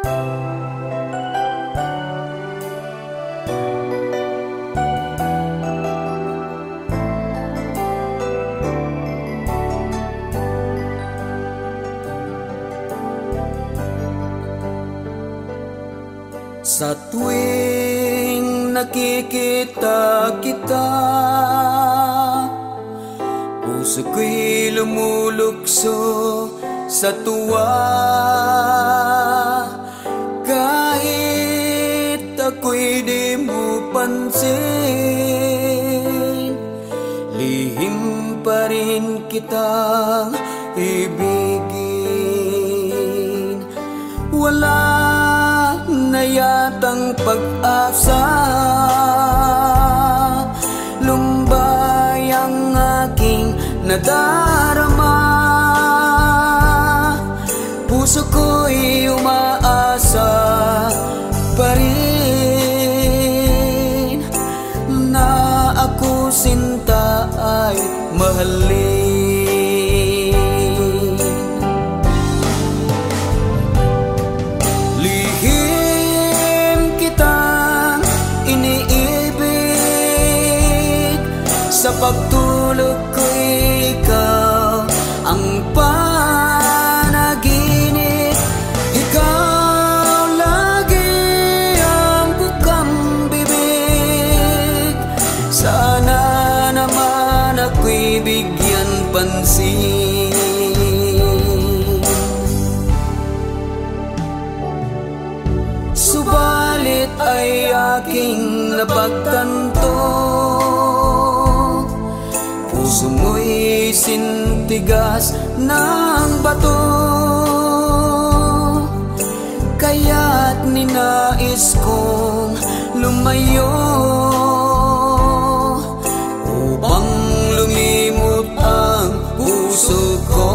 Sa tuwing nakikita kita, puso ko'y lumulukso sa tuwa. Kahit ako'y di mo pansin, lihim pa rin kitang ibigin. Wala na yatang pag-asa, lumbay ang aking nadarama. Puso ko'y umaasa pa rin na ako sinta ay mahalin. Sa pagtulog ko ikaw ang panaginip, ikaw lagi ang bukang bibig. Sana naman ako'y bigyan pansin. Subalit ay aking napagtanto, puso mo'y sintigas ng bato. Kaya't ninais kong lumayo upang lumimot ang puso ko.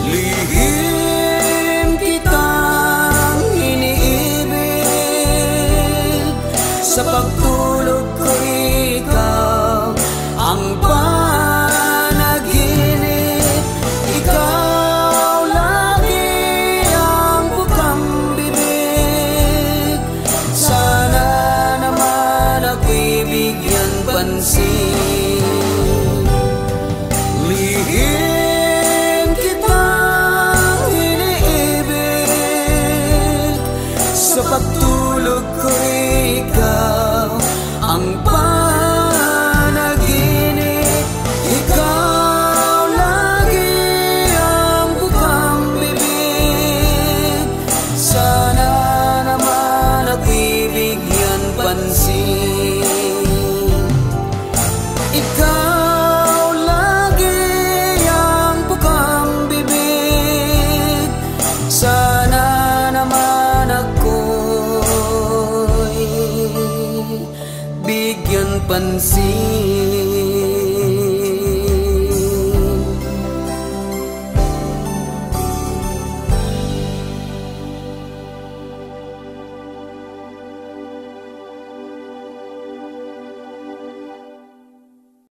Lihim kitang iniibig, sa pagtulog ko ikaw ang panaginip, ikaw lagi ang bukang bibig. Sana naman ako'y bigyan pansin. Lihim kitang iniibig, sa pagtulog ko ikaw ang panaginip, ikaw lagi ang bukang bibig. Sana naman ako'y bigyan pansin. Ikaw lagi ang bukang bibig. Sana naman ako'y bigyan pansin.